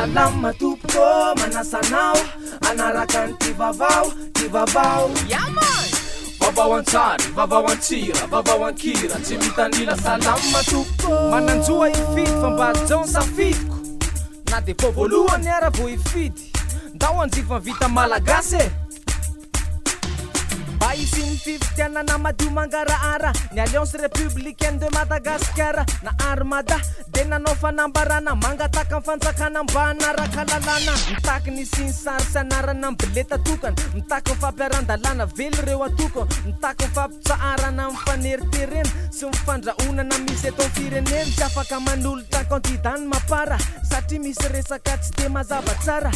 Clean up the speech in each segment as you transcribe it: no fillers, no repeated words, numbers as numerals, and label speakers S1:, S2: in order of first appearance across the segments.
S1: salama tompoko manasanao anaraka ny tivavao
S2: Yaman vavao antsary vavao antsira vavao ankira tsy mitanila salama tompoko
S1: mananjoa ifidy fa mba jon safidiko na de fô voalohany ara vo ifidy ndao anjifa vita malagasy ba isiny fivitianana madio mangaraara ny alliance républicaine de Madagascar na armada de nanao fanambarana mangataka fanjakana mba anaraka lalàna mitaky ny siny sary sy anarana mbileta tokana mitaky mifampiaran-dalàna vely reo atoko mitaky mifampitsaarana mifaneriterena sy mifandrahonana misy eto firenena tsy afaka manolotra candidat ny mapara satria misy resaka tsy de mazava tsara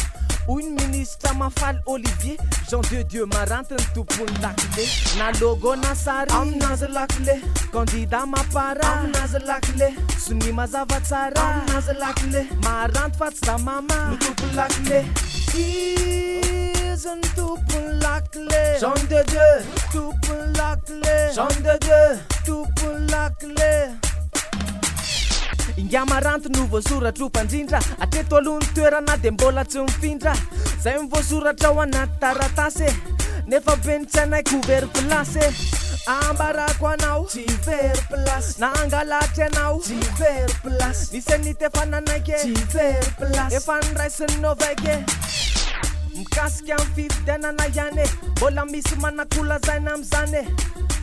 S1: hoy ny ministra mafaly Olivier Jean de Dieu marantiny tompony lakile na logo na sary aminazy lakile candidat mapara aminazy lakile sony mazava tsara aminazy lakile maranty fa tsy da mama ny tompony lakile izy ny tompony lakile Jean de Dieu tompony lakile Jean de Dieu tompony lakile inga maranty no voasoratra mpandrindra atreto alohany toerana de mbola tsy mifindra zay mivoasoratra ao anaty taratasy nefa beny tsy anay couvert place ambarako anao tsy ver place na angalatra anao tsy ver place nisy anity efa nanaiky tsy ver place efa niraisiny novaiky mikasika amin'ny fifidianana ihany mbola misy manakolazaina am'izany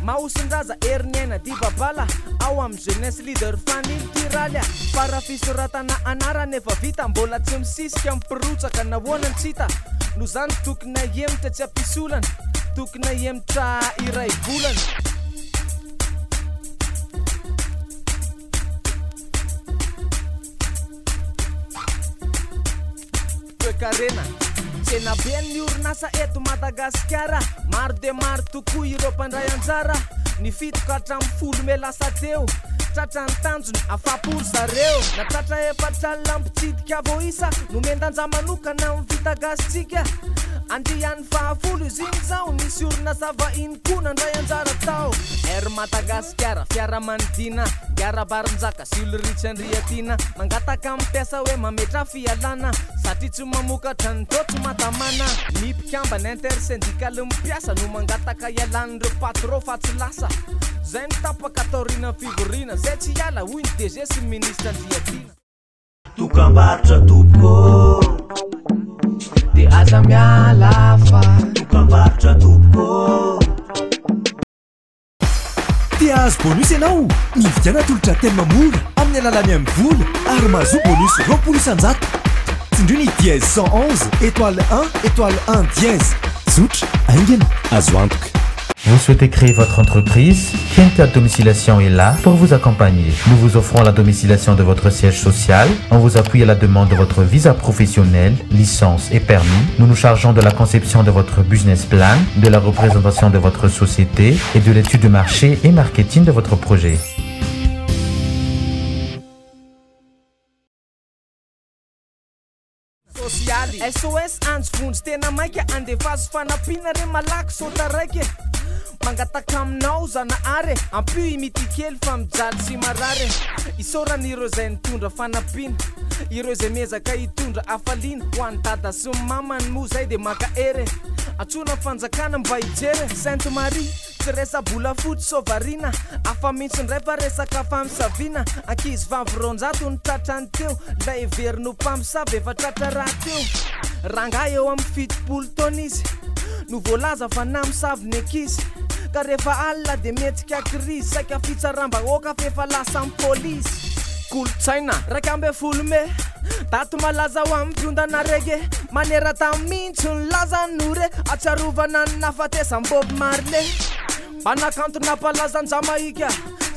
S1: mahosindraza heriniaina dibabala ao amin'ny jeunesse leader fanily tiraly para fisoratana anarana efa vita mbola tsy misisika mipirotsaka nahoana tsy hita no zany tokony ahemitra tsy ampisolana tokony ahemitra iray volana toekarena tsena be ny orinasa eto Madagasikara maro de maro tokoa ireo mpandray anjara ny fitoka hatramin'ny folo melasa teo tratra ny tanjony afapolo zareo na tratra efatralina mpitsidika vo isa no mendanja manokana amin'ny vita gasitsika andrian'ny fahafolo izy iny zao nisy orinasa vahiny koa nandray anjara tao Air Madagasikara fiaramanidina iarabarinjaka sy oloritsy andriatina mangataka ampiasa hoe mametra fialana satria tsy mamokatra ny totso matamana mipikamba ny intersyndicaly mipiasa no mangataka ialan'ireo patron fa tsy lasa zay nitapaka taorina fivoriana zay tsy hiala hoy ny DG sy ministra andriatina
S3: tokambarotra tompoko
S1: de aza miala fa
S3: tokambarotra tompoko
S4: tia azo bonus ianao nividiana tolotra tena mora amin'ny alalany amin'ny vola ary mahazo bonus 20 isan-jato tsindrio ny dièse 111 étoile 1 étoile 1 dièse zotra aingana azo antoka.
S5: Vous souhaitez créer votre entreprise? Kenta Domiciliation est là pour vous accompagner. Nous vous offrons la domiciliation de votre siège social. On vous appuie à la demande de votre visa professionnel, licence et permis. Nous nous chargeons de la conception de votre business plan, de la représentation de votre société et de l'étude de marché et marketing de votre projet.
S1: SOS anjo vonjy tena maika andefazo fanapina re malaky sota raiky mangataka aminao zanahary ampy mitikely fa mijaly sy marary isoran'ireo zay nitondra fanapina ireo zay miezaka hitondra afaliana ho any dada sy mamany moa zay de maka ere atsona fanjakana mba hijery Sainte Marie tsy resa bola foty sovarina afa mihitsy ndray fa resaka famisavina ankizy vavy-ronjato ny tratrany teo lay verino mpamosavy efa tratra raha teo ranga eo amin'ny fitopolo taona izy no voalaza fa namosavy ny ankizy ka rehefa alina de metsika krizy saika fitsaramba-oka fefa lasa amin'ny polisy kolotsaina raika ambe folo me dato malaza ho amin'ny mpiondana rege manera tamihitsy ny laza nore atsarovana ny nafatesa-Bob Marley manakantona mpalazany jamaika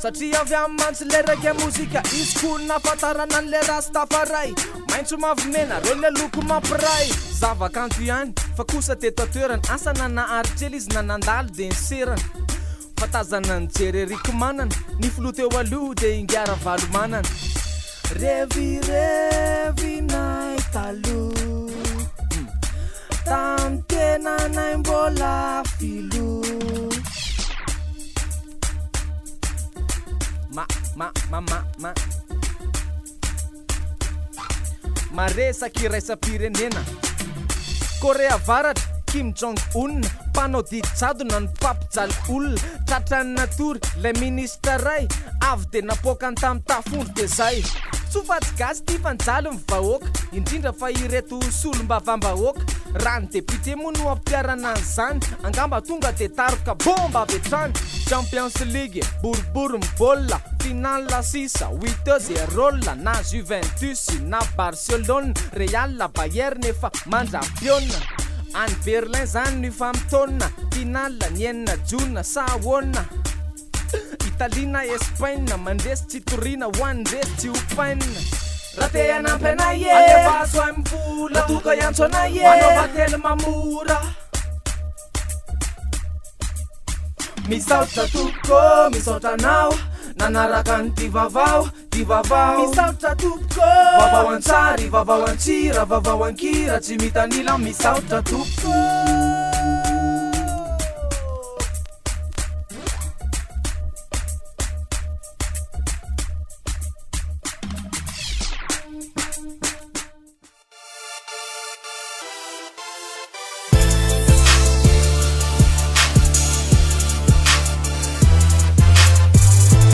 S1: satria avy amin'ny mantsy le rege mozika izy koly nafatarana an'le rastafaray maintso mavomena reo le loko mampiray zavakanto ihany fa kosa teto atoerany asa nanaharitrely izy nanandalo de nyserany fatazana ny jererik manana ny filo teo aloha de ingiara valo manana revirevy nay talo tam tena nay mbola filo maresaky raisa-pirenena Korea Varatra Kim Jong-un mpanao didy jadona ny mpampijaly olona tratrany natory lay ministra ray avy de napoakany tamin'ny tafondro de zay tsofatsy gasy ty fanjaly ny vahoaka indrindra fa ireto solom-bavambahoaka rano depute moa no ampiarana an'izany angamba tonga de taroka bomba avy etrany Champions League boribory mibaolina finale sisa 8-0 na Juventus na Barcelone Real Bayern efa mandrampiona any Berlin zany ny famitona finale ny enina jona sahoana Italina Espagne mandresy tsy torina hoandresy tsy opaina raha te hanampy anay alevaso ay mivola toka iantso anay manaova telo mamora misaotra toko misaotra anao nanaraka ny ty vavao misaotra toko vavao antsary vavao antsira vavao ankira tsy mitanila misaotra toko